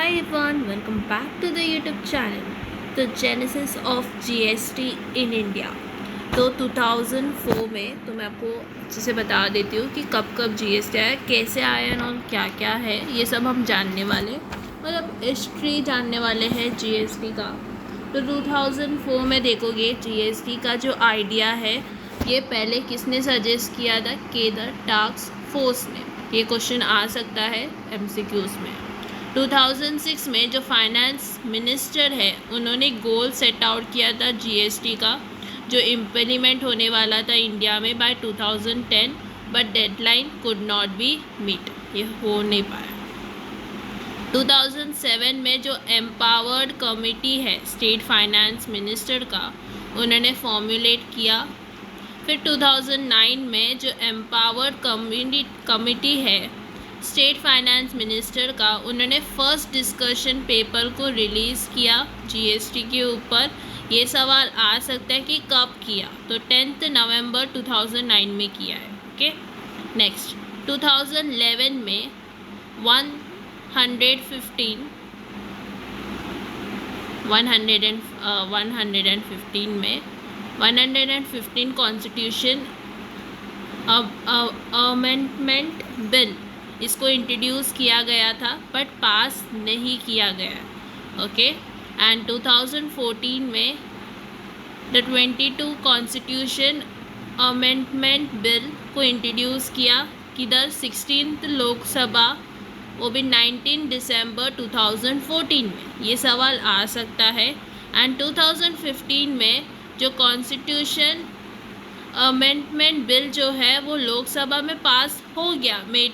Hi everyone, welcome back to the YouTube channel, The Genesis of GST in India। तो 2004 में तो मैं आपको अच्छे से बता देती हूँ कि कब कब GST आया, कैसे आया और क्या क्या है, ये सब हम जानने वाले, मतलब हिस्ट्री जानने वाले हैं GST का। तो 2004 में देखोगे GST का जो आइडिया है ये पहले किसने सजेस्ट किया था, केडर टास्क फोर्स ने। ये क्वेश्चन आ सकता है MCQs में। 2006 में जो फाइनेंस मिनिस्टर है उन्होंने गोल सेट आउट किया था GST का, जो इम्प्लीमेंट होने वाला था इंडिया में by 2010, but deadline could not be meet, ये हो नहीं पाया। 2007 में जो एम्पावर्ड कमिटी है स्टेट फाइनेंस मिनिस्टर का, उन्होंने फॉर्मुलेट किया। फिर 2009 में जो एम्पावर्ड कमिटी है स्टेट फाइनेंस मिनिस्टर का, उन्होंने फर्स्ट डिस्कशन पेपर को रिलीज़ किया GST के ऊपर। ये सवाल आ सकता है कि कब किया, तो 10 नवंबर 2009 में किया है। ओके, नेक्स्ट 2011 में 115 कॉन्स्टिट्यूशन अमेंडमेंट बिल इसको इंट्रोड्यूस किया गया था, बट पास नहीं किया गया। ओके, एंड 2014 में द 22 कॉन्स्टिट्यूशन अमेंडमेंट बिल को इंट्रोड्यूस किया किधर, 16th लोकसभा, वो भी 19 दिसंबर 2014 में। ये सवाल आ सकता है। एंड 2015 में जो कॉन्स्टिट्यूशन अमेंडमेंट बिल जो है वो लोकसभा में पास हो गया मई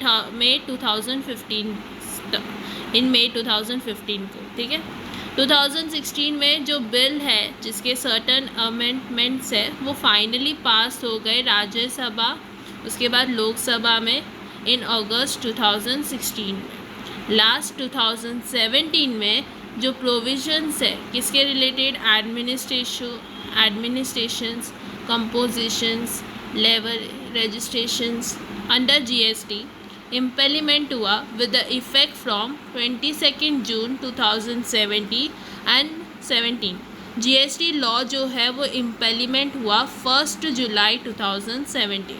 2015 को, ठीक है। 2016 में जो बिल है जिसके सर्टन अमेंडमेंट्स है वो फाइनली पास हो गए राज्यसभा, उसके बाद लोकसभा में इन अगस्त 2016 में। लास्ट 2017 में जो प्रोविजंस है किसके related, administrations, compositions, level registrations under GST implement हुआ with the effect from 22 June 2017। GST law जो है वो इम्प्लीमेंट हुआ 1 जुलाई 2017।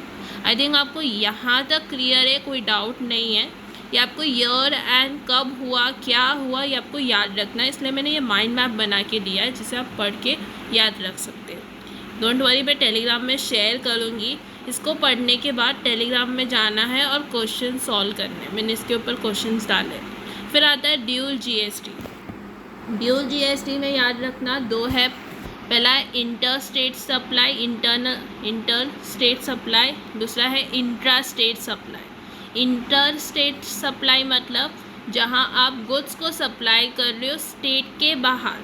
आई थिंक आपको यहाँ तक क्लियर है, कोई डाउट नहीं है। ये आपको ईयर एंड कब हुआ, क्या हुआ, ये आपको याद रखना है, इसलिए मैंने ये माइंड मैप बना के दिया है जिसे आप पढ़ के याद रख सकते हो। डोंट वरी, मैं टेलीग्राम में शेयर करूँगी। इसको पढ़ने के बाद टेलीग्राम में जाना है और क्वेश्चन सॉल्व करने हैं। मैंने इसके ऊपर क्वेश्चंस डाले। फिर आता है ड्यूल GST। ड्यूल GST में याद रखना दो है, पहला है इंटर स्टेट सप्लाई, दूसरा है intra state supply. Inter state supply मतलब जहां आप गुड्स को सप्लाई कर रहे हो स्टेट के बाहर,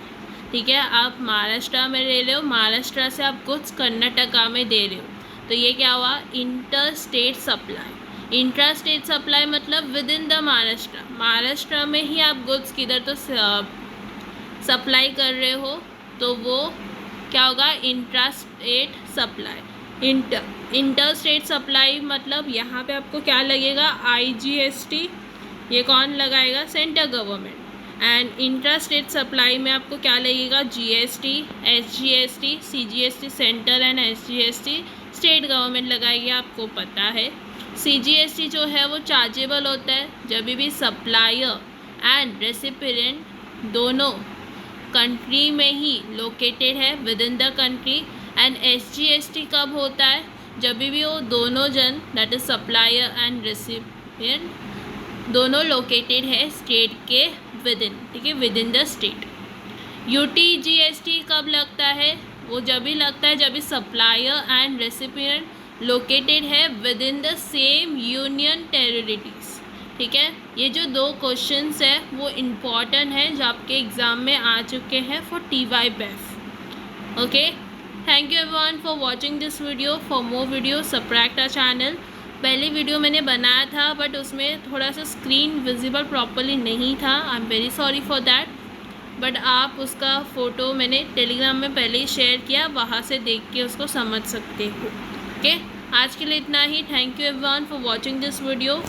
ठीक है। आप महाराष्ट्र में ले रहे हो, महाराष्ट्र से आप गुड्स कर्नाटका में दे रहे हो, तो ये क्या हुआ, inter state supply. Intra state supply मतलब विद इन द महाराष्ट्र में ही आप गुड्स किधर तो सप्लाई कर रहे हो, तो वो क्या होगा, intra state supply. Inter state supply मतलब यहाँ पे आपको क्या लगेगा, IGST, ये कौन लगाएगा, central government. And intra state supply में आपको क्या लगेगा, GST, SGST, CGST centre and SGST state government लगाएगी, आपको पता है। CGST जो है वो चार्जेबल होता है जब भी सप्लायर एंड रेसिपिएंट दोनों कंट्री में ही लोकेटेड है, with in the country. And SGST कब होता है, जब भी वो दोनों जन, that is supplier and recipient, दोनों लोकेटेड है स्टेट के विद इन, ठीक है, with in the state. UTGST कब लगता है, वो जब भी लगता है जब भी सप्लायर एंड रेसिपिएंट लोकेटेड है with in the same union territories, ठीक है। ये जो दो क्वेश्चंस है वो इम्पॉर्टेंट है जो आपके एग्ज़ाम में आ चुके हैं for TYBEF। Okay, thank you everyone for watching this video. For more video subscribe our channel. पहली वीडियो मैंने बनाया था बट उसमें थोड़ा सा स्क्रीन विजिबल प्रॉपर्ली नहीं था, I am very sorry for that, but आप उसका फ़ोटो मैंने टेलीग्राम में पहले ही शेयर किया, वहाँ से देख के उसको समझ सकते हो। ओके, आज के लिए इतना ही। Thank you everyone for watching this video.